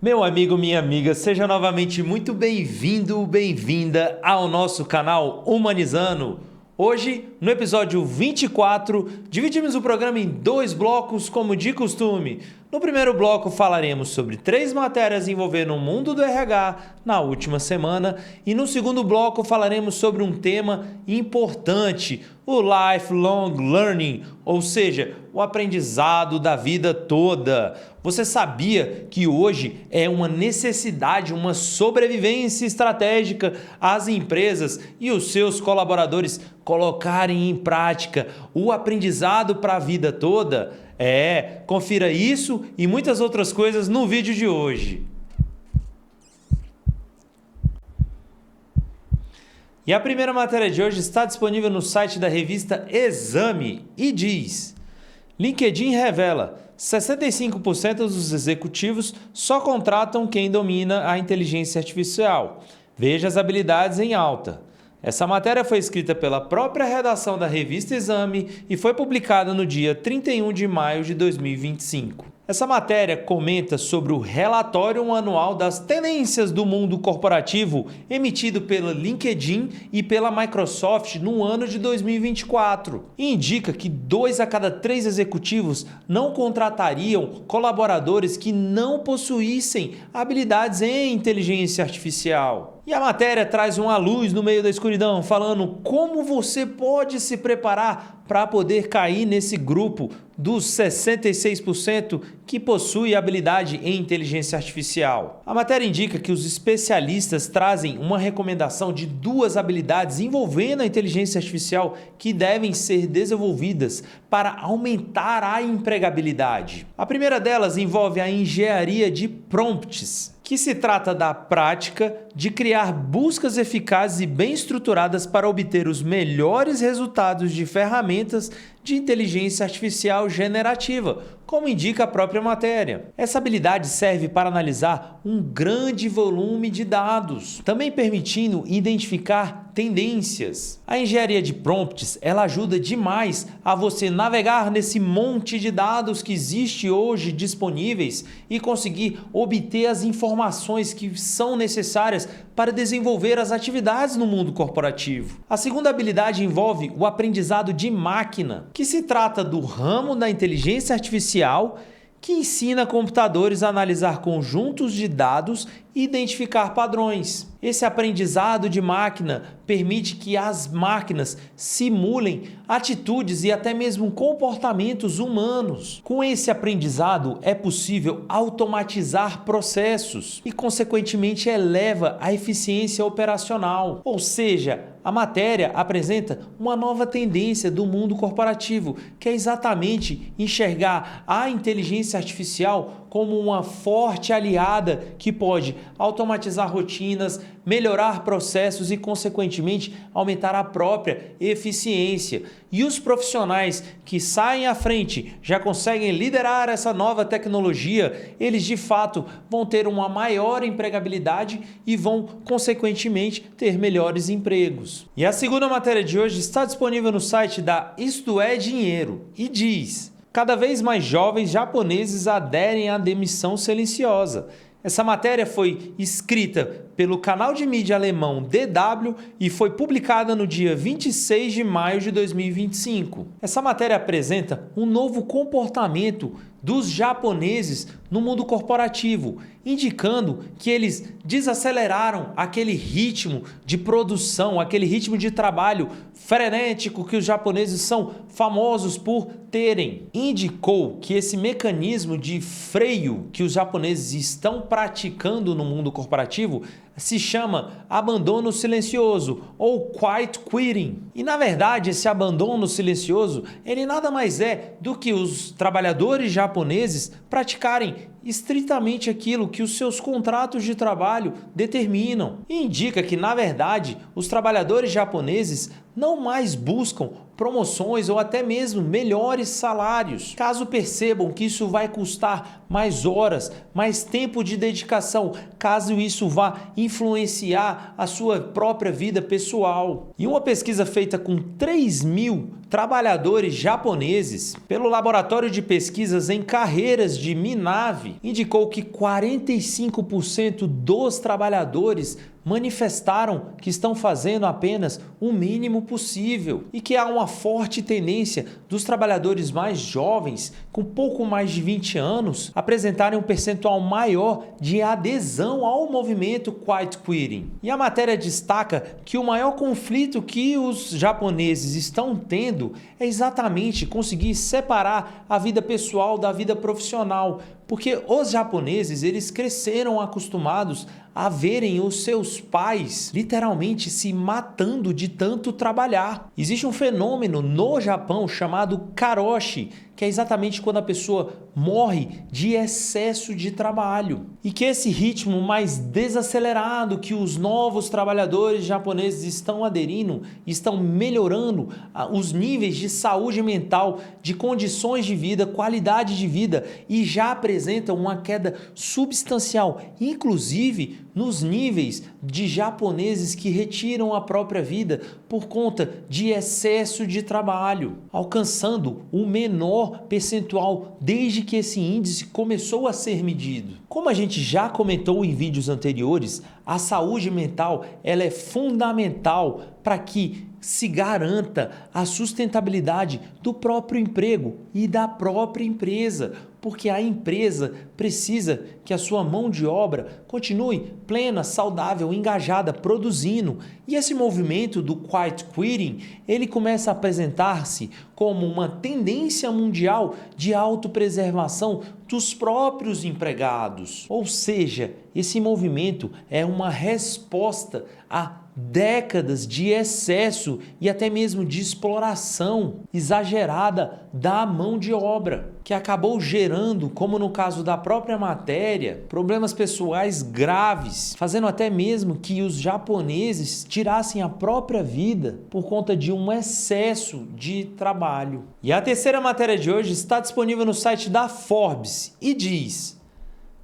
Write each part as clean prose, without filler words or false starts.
Meu amigo, minha amiga, seja novamente muito bem-vindo, bem-vinda ao nosso canal Humanizando. Hoje, no episódio 24, dividimos o programa em dois blocos, como de costume. No primeiro bloco, falaremos sobre 3 matérias envolvendo o mundo do RH na última semana. E no segundo bloco, falaremos sobre um tema importante, o Lifelong Learning, ou seja, o aprendizado da vida toda. Você sabia que hoje é uma necessidade, uma sobrevivência estratégica às empresas e os seus colaboradores colocarem em prática o aprendizado para a vida toda? Confira isso e muitas outras coisas no vídeo de hoje. E a primeira matéria de hoje está disponível no site da revista Exame e diz: LinkedIn revela 65% dos executivos só contratam quem domina a inteligência artificial. Veja as habilidades em alta. Essa matéria foi escrita pela própria redação da revista Exame e foi publicada no dia 31 de maio de 2025. Essa matéria comenta sobre o relatório anual das tendências do mundo corporativo emitido pela LinkedIn e pela Microsoft no ano de 2024. E indica que 2 a cada 3 executivos não contratariam colaboradores que não possuíssem habilidades em inteligência artificial. E a matéria traz uma luz no meio da escuridão, falando como você pode se preparar para poder cair nesse grupo dos 66% que possui habilidade em inteligência artificial. A matéria indica que os especialistas trazem uma recomendação de 2 habilidades envolvendo a inteligência artificial que devem ser desenvolvidas para aumentar a empregabilidade. A primeira delas envolve a engenharia de prompts, que se trata da prática de criar buscas eficazes e bem estruturadas para obter os melhores resultados de ferramentas de inteligência artificial generativa, como indica a própria matéria. Essa habilidade serve para analisar um grande volume de dados, também permitindo identificar tendências. A engenharia de prompts, ela ajuda demais a você navegar nesse monte de dados que existe hoje disponíveis e conseguir obter as informações que são necessárias para desenvolver as atividades no mundo corporativo. A segunda habilidade envolve o aprendizado de máquina, que se trata do ramo da inteligência artificial que ensina computadores a analisar conjuntos de dados e identificar padrões. Esse aprendizado de máquina permite que as máquinas simulem atitudes e até mesmo comportamentos humanos. Com esse aprendizado é possível automatizar processos e, consequentemente, eleva a eficiência operacional. Ou seja, a matéria apresenta uma nova tendência do mundo corporativo, que é exatamente enxergar a inteligência artificial como uma forte aliada que pode automatizar rotinas, melhorar processos e, consequentemente, aumentar a própria eficiência. E os profissionais que saem à frente, já conseguem liderar essa nova tecnologia, eles de fato vão ter uma maior empregabilidade e vão, consequentemente, ter melhores empregos. E a segunda matéria de hoje está disponível no site da Isto é Dinheiro e diz: cada vez mais jovens japoneses aderem à demissão silenciosa. Essa matéria foi escrita pelo canal de mídia alemão DW e foi publicada no dia 26 de maio de 2025. Essa matéria apresenta um novo comportamento dos japoneses no mundo corporativo, indicando que eles desaceleraram aquele ritmo de produção, aquele ritmo de trabalho frenético que os japoneses são famosos por terem. Indicou que esse mecanismo de freio que os japoneses estão praticando no mundo corporativo se chama abandono silencioso ou quiet quitting. E na verdade esse abandono silencioso, ele nada mais é do que os trabalhadores japoneses praticarem estritamente aquilo que os seus contratos de trabalho determinam. E indica que, na verdade, os trabalhadores japoneses não mais buscam promoções ou até mesmo melhores salários, caso percebam que isso vai custar mais horas, mais tempo de dedicação, caso isso vá influenciar a sua própria vida pessoal. E uma pesquisa feita com 3.000 trabalhadores japoneses pelo Laboratório de Pesquisas em Carreiras de Minave indicou que 45% dos trabalhadores manifestaram que estão fazendo apenas o mínimo possível e que há uma forte tendência dos trabalhadores mais jovens, com pouco mais de 20 anos, apresentarem um percentual maior de adesão ao movimento Quiet Quitting. E a matéria destaca que o maior conflito que os japoneses estão tendo é exatamente conseguir separar a vida pessoal da vida profissional, porque os japoneses, eles cresceram acostumados a verem os seus pais literalmente se matando de tanto trabalhar. Existe um fenômeno no Japão chamado karoshi, que é exatamente quando a pessoa morre de excesso de trabalho. E que esse ritmo mais desacelerado que os novos trabalhadores japoneses estão aderindo, estão melhorando os níveis de saúde mental, de condições de vida, qualidade de vida, e já apresentam uma queda substancial, inclusive nos níveis de japoneses que retiram a própria vida por conta de excesso de trabalho, alcançando o menor percentual desde que esse índice começou a ser medido. Como a gente já comentou em vídeos anteriores, a saúde mental ela é fundamental para que se garanta a sustentabilidade do próprio emprego e da própria empresa, porque a empresa precisa que a sua mão de obra continue plena, saudável, engajada, produzindo. E esse movimento do Quiet Quitting, ele começa a apresentar-se como uma tendência mundial de autopreservação dos próprios empregados. Ou seja, esse movimento é uma resposta a décadas de excesso e até mesmo de exploração exagerada da mão de obra, que acabou gerando, como no caso da própria matéria, problemas pessoais graves, fazendo até mesmo que os japoneses tirassem a própria vida por conta de um excesso de trabalho. E a terceira matéria de hoje está disponível no site da Forbes e diz: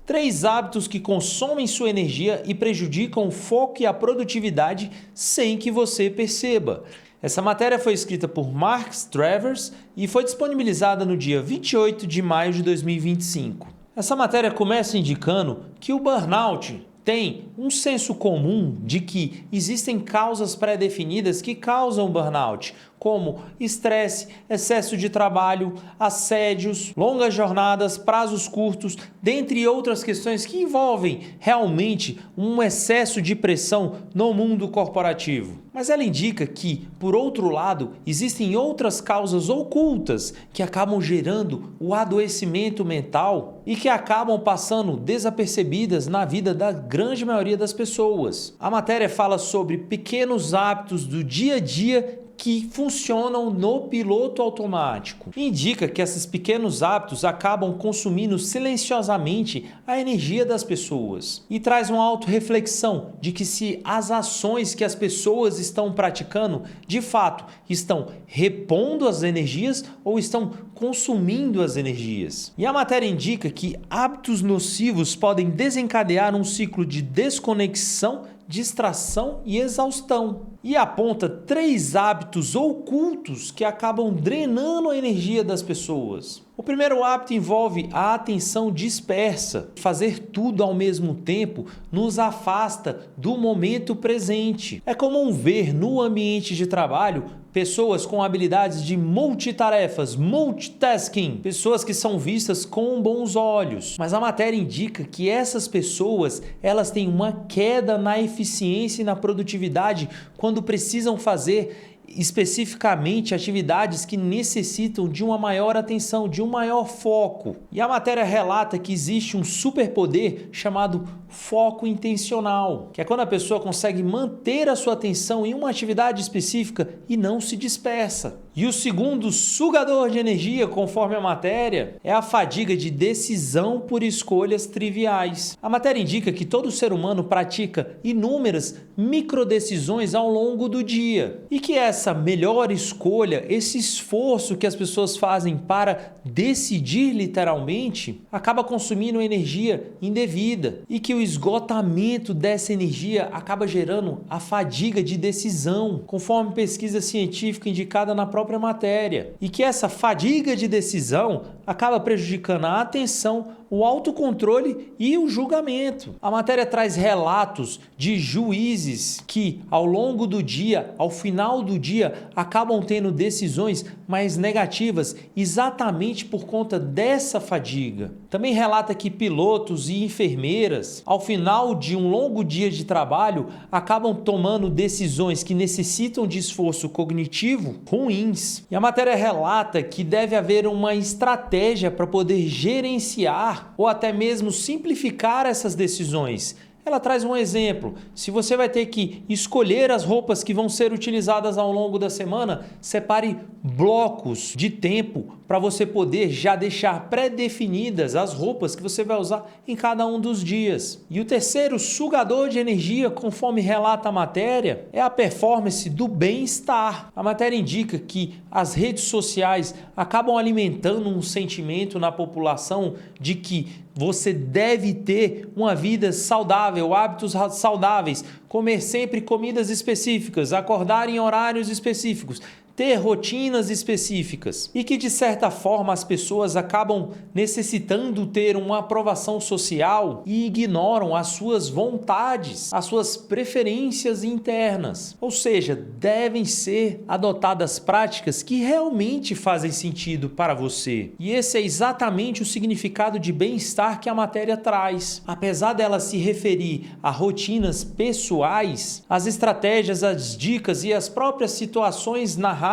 3 hábitos que consomem sua energia e prejudicam o foco e a produtividade sem que você perceba. Essa matéria foi escrita por Mark Travers e foi disponibilizada no dia 28 de maio de 2025. Essa matéria começa indicando que o burnout tem um senso comum de que existem causas pré-definidas que causam burnout, como estresse, excesso de trabalho, assédios, longas jornadas, prazos curtos, dentre outras questões que envolvem realmente um excesso de pressão no mundo corporativo. Mas ela indica que, por outro lado, existem outras causas ocultas que acabam gerando o adoecimento mental e que acabam passando desapercebidas na vida da grande maioria das pessoas. A matéria fala sobre pequenos hábitos do dia a dia que funcionam no piloto automático. Indica que esses pequenos hábitos acabam consumindo silenciosamente a energia das pessoas e traz uma autorreflexão de que se as ações que as pessoas estão praticando de fato estão repondo as energias ou estão consumindo as energias. E a matéria indica que hábitos nocivos podem desencadear um ciclo de desconexão, distração e exaustão. E aponta 3 hábitos ocultos que acabam drenando a energia das pessoas. O primeiro hábito envolve a atenção dispersa. Fazer tudo ao mesmo tempo nos afasta do momento presente. É comum ver no ambiente de trabalho pessoas com habilidades de multitarefas, multitasking, pessoas que são vistas com bons olhos. Mas a matéria indica que essas pessoas, elas têm uma queda na eficiência e na produtividade quando precisam fazer especificamente atividades que necessitam de uma maior atenção, de um maior foco. E a matéria relata que existe um superpoder chamado foco intencional, que é quando a pessoa consegue manter a sua atenção em uma atividade específica e não se dispersa. E o segundo sugador de energia, conforme a matéria, é a fadiga de decisão por escolhas triviais. A matéria indica que todo ser humano pratica inúmeras microdecisões ao longo do dia e que essas essa melhor escolha, esse esforço que as pessoas fazem para decidir literalmente, acaba consumindo energia indevida e que o esgotamento dessa energia acaba gerando a fadiga de decisão, conforme pesquisa científica indicada na própria matéria, e que essa fadiga de decisão acaba prejudicando a atenção, o autocontrole e o julgamento. A matéria traz relatos de juízes que, ao longo do dia, ao final do dia, acabam tendo decisões mais negativas exatamente por conta dessa fadiga. Também relata que pilotos e enfermeiras, ao final de um longo dia de trabalho, acabam tomando decisões que necessitam de esforço cognitivo ruins. E a matéria relata que deve haver uma estratégia para poder gerenciar ou até mesmo simplificar essas decisões. Ela traz um exemplo. Se você vai ter que escolher as roupas que vão ser utilizadas ao longo da semana, separe blocos de tempo para você poder já deixar pré-definidas as roupas que você vai usar em cada um dos dias. E o terceiro sugador de energia, conforme relata a matéria, é a performance do bem-estar. A matéria indica que as redes sociais acabam alimentando um sentimento na população de que você deve ter uma vida saudável, hábitos saudáveis, comer sempre comidas específicas, acordar em horários específicos, ter rotinas específicas e que de certa forma as pessoas acabam necessitando ter uma aprovação social e ignoram as suas vontades, as suas preferências internas. Ou seja, devem ser adotadas práticas que realmente fazem sentido para você. E esse é exatamente o significado de bem-estar que a matéria traz. Apesar dela se referir a rotinas pessoais, as estratégias, as dicas e as próprias situações narradas,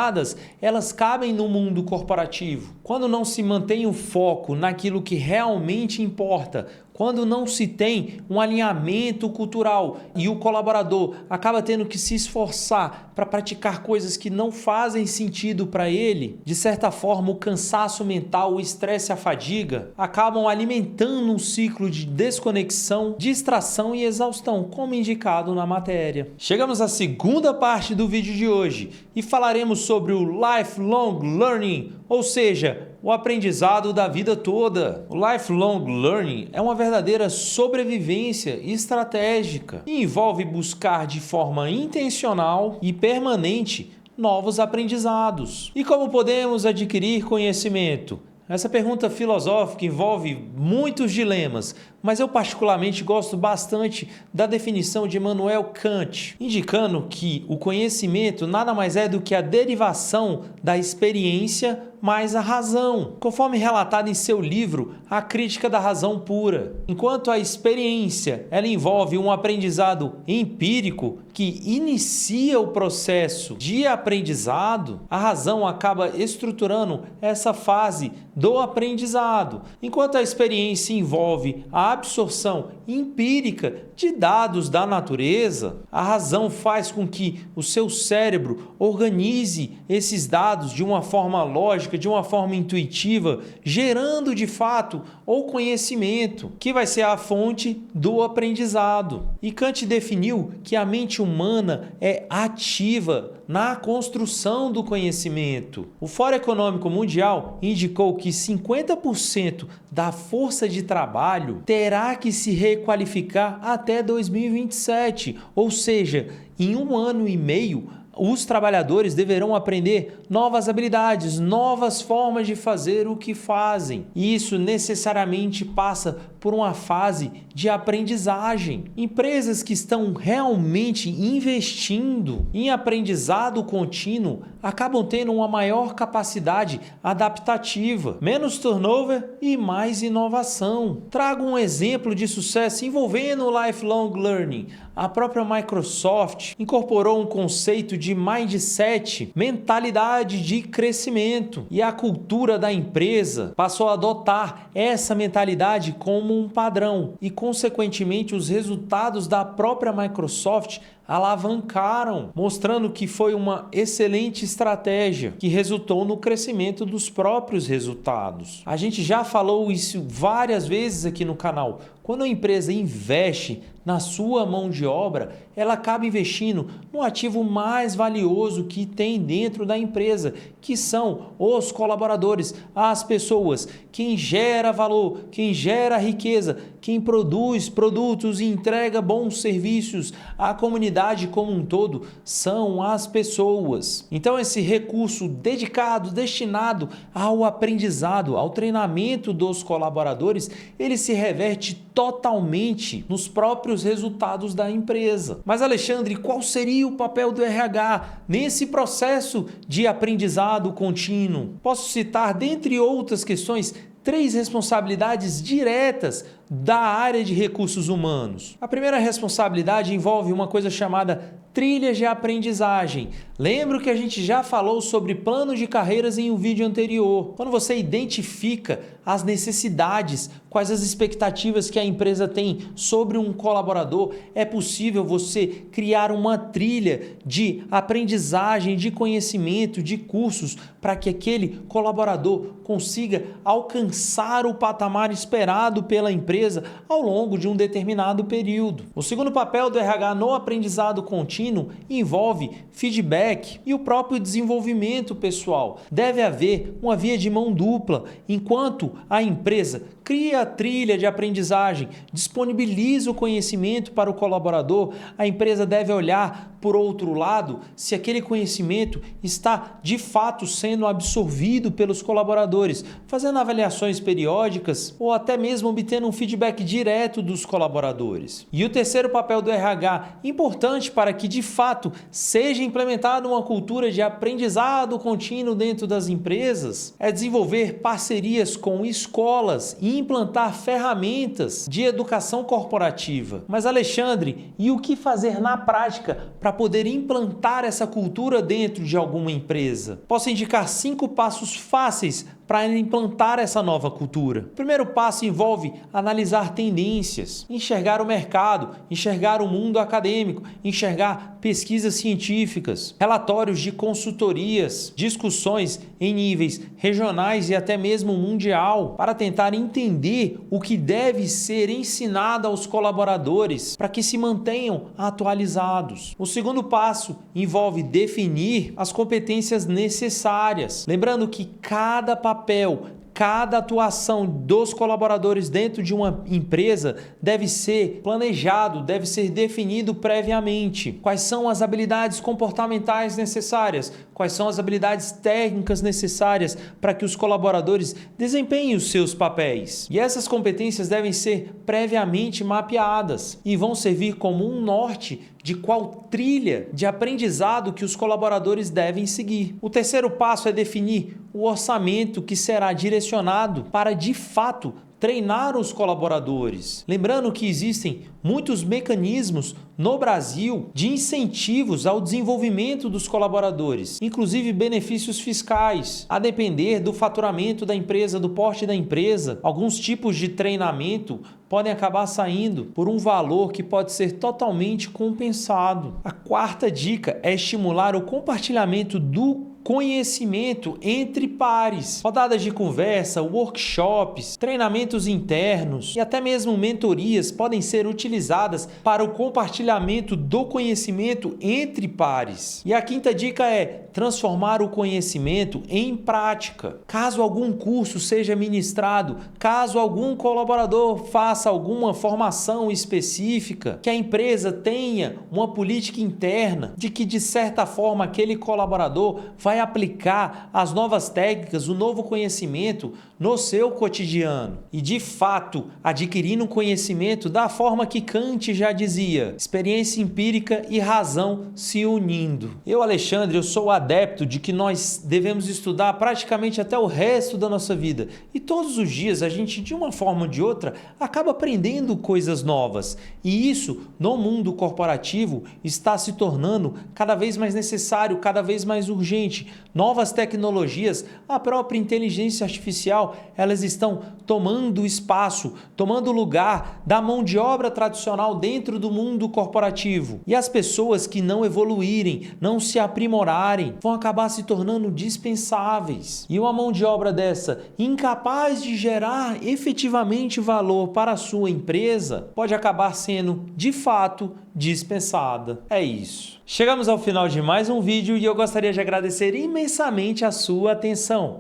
elas cabem no mundo corporativo. Quando não se mantém o foco naquilo que realmente importa, quando não se tem um alinhamento cultural e o colaborador acaba tendo que se esforçar para praticar coisas que não fazem sentido para ele, de certa forma o cansaço mental, o estresse e a fadiga acabam alimentando um ciclo de desconexão, distração e exaustão, como indicado na matéria. Chegamos à segunda parte do vídeo de hoje e falaremos sobre o lifelong learning, ou seja, o aprendizado da vida toda. O lifelong learning é uma verdadeira sobrevivência estratégica e envolve buscar de forma intencional e permanente novos aprendizados. E como podemos adquirir conhecimento? Essa pergunta filosófica envolve muitos dilemas, mas eu particularmente gosto bastante da definição de Immanuel Kant, indicando que o conhecimento nada mais é do que a derivação da experiência mais a razão, conforme relatado em seu livro A Crítica da Razão Pura. Enquanto a experiência ela envolve um aprendizado empírico que inicia o processo de aprendizado, a razão acaba estruturando essa fase do aprendizado, enquanto a experiência envolve a absorção empírica de dados da natureza, a razão faz com que o seu cérebro organize esses dados de uma forma lógica, de uma forma intuitiva, gerando de fato o conhecimento, que vai ser a fonte do aprendizado. E Kant definiu que a mente humana é ativa na construção do conhecimento. O Fórum Econômico Mundial indicou que 50% da força de trabalho terá que se requalificar até 2027, ou seja, em 1 ano e meio, os trabalhadores deverão aprender novas habilidades, novas formas de fazer o que fazem. E isso necessariamente passa por uma fase de aprendizagem. Empresas que estão realmente investindo em aprendizado contínuo acabam tendo uma maior capacidade adaptativa, menos turnover e mais inovação. Trago um exemplo de sucesso envolvendo o lifelong learning. A própria Microsoft incorporou um conceito de mindset, mentalidade de crescimento, e a cultura da empresa passou a adotar essa mentalidade como um padrão e, consequentemente, os resultados da própria Microsoft alavancaram, mostrando que foi uma excelente estratégia que resultou no crescimento dos próprios resultados. A gente já falou isso várias vezes aqui no canal. Quando a empresa investe na sua mão de obra, ela acaba investindo no ativo mais valioso que tem dentro da empresa, que são os colaboradores, as pessoas, quem gera valor, quem gera riqueza, quem produz produtos e entrega bons serviços à comunidade como um todo, são as pessoas. Então esse recurso dedicado, destinado ao aprendizado, ao treinamento dos colaboradores, ele se reverte totalmente nos próprios resultados da empresa. Mas Alexandre, qual seria o papel do RH nesse processo de aprendizado contínuo? Posso citar, dentre outras questões, 3 responsabilidades diretas da área de recursos humanos. A primeira responsabilidade envolve uma coisa chamada trilhas de aprendizagem. Lembro que a gente já falou sobre planos de carreiras em um vídeo anterior. Quando você identifica as necessidades, quais as expectativas que a empresa tem sobre um colaborador, é possível você criar uma trilha de aprendizagem, de conhecimento, de cursos, para que aquele colaborador consiga alcançar o patamar esperado pela empresa ao longo de um determinado período. O segundo papel do RH no aprendizado contínuo envolve feedback e o próprio desenvolvimento pessoal. Deve haver uma via de mão dupla, enquanto a empresa cria a trilha de aprendizagem, disponibiliza o conhecimento para o colaborador, a empresa deve olhar por outro lado se aquele conhecimento está de fato sendo absorvido pelos colaboradores, fazendo avaliações periódicas ou até mesmo obtendo um feedback direto dos colaboradores. E o terceiro papel do RH, importante para que de fato seja implementada uma cultura de aprendizado contínuo dentro das empresas, é desenvolver parcerias com escolas e implantar ferramentas de educação corporativa. Mas Alexandre, e o que fazer na prática para poder implantar essa cultura dentro de alguma empresa? Posso indicar 5 passos fáceis para implantar essa nova cultura. O primeiro passo envolve analisar tendências, enxergar o mercado, enxergar o mundo acadêmico, enxergar pesquisas científicas, relatórios de consultorias, discussões em níveis regionais e até mesmo mundial, para tentar entender o que deve ser ensinado aos colaboradores para que se mantenham atualizados. O segundo passo envolve definir as competências necessárias, lembrando que cada papel, cada atuação dos colaboradores dentro de uma empresa deve ser planejado, deve ser definido previamente. Quais são as habilidades comportamentais necessárias? Quais são as habilidades técnicas necessárias para que os colaboradores desempenhem os seus papéis? E essas competências devem ser previamente mapeadas e vão servir como um norte de qual trilha de aprendizado que os colaboradores devem seguir. O terceiro passo é definir o orçamento que será direcionado para, de fato, treinar os colaboradores. Lembrando que existem muitos mecanismos no Brasil de incentivos ao desenvolvimento dos colaboradores, inclusive benefícios fiscais. A depender do faturamento da empresa, do porte da empresa, alguns tipos de treinamento podem acabar saindo por um valor que pode ser totalmente compensado. A quarta dica é estimular o compartilhamento do conhecimento entre pares. Rodadas de conversa, workshops, treinamentos internos e até mesmo mentorias podem ser utilizadas para o compartilhamento do conhecimento entre pares. E a quinta dica é transformar o conhecimento em prática. Caso algum curso seja ministrado, caso algum colaborador faça alguma formação específica, que a empresa tenha uma política interna de que, de certa forma, aquele colaborador vai aplicar as novas técnicas, o novo conhecimento no seu cotidiano e, de fato, adquirindo conhecimento da forma que Kant já dizia, experiência empírica e razão se unindo. Eu, Alexandre, eu sou adepto de que nós devemos estudar praticamente até o resto da nossa vida e todos os dias a gente, de uma forma ou de outra, acaba aprendendo coisas novas e isso, no mundo corporativo, está se tornando cada vez mais necessário, cada vez mais urgente. constante, novas tecnologias, a própria inteligência artificial, elas estão tomando espaço, tomando lugar da mão de obra tradicional dentro do mundo corporativo. E as pessoas que não evoluírem, não se aprimorarem, vão acabar se tornando dispensáveis. E uma mão de obra dessa, incapaz de gerar efetivamente valor para a sua empresa, pode acabar sendo, de fato, dispensada. É isso. Chegamos ao final de mais um vídeo e eu gostaria de agradecer imensamente a sua atenção.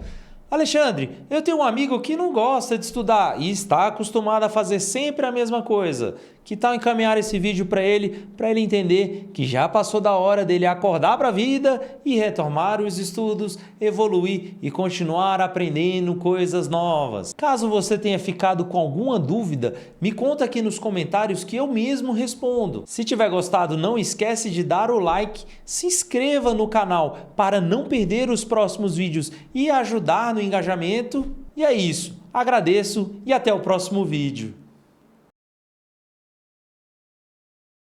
Alexandre, eu tenho um amigo que não gosta de estudar e está acostumado a fazer sempre a mesma coisa. Que tal encaminhar esse vídeo para ele entender que já passou da hora dele acordar para a vida e retomar os estudos, evoluir e continuar aprendendo coisas novas. Caso você tenha ficado com alguma dúvida, me conta aqui nos comentários que eu mesmo respondo. Se tiver gostado, não esquece de dar o like, se inscreva no canal para não perder os próximos vídeos e ajudar no engajamento. E é isso. Agradeço e até o próximo vídeo.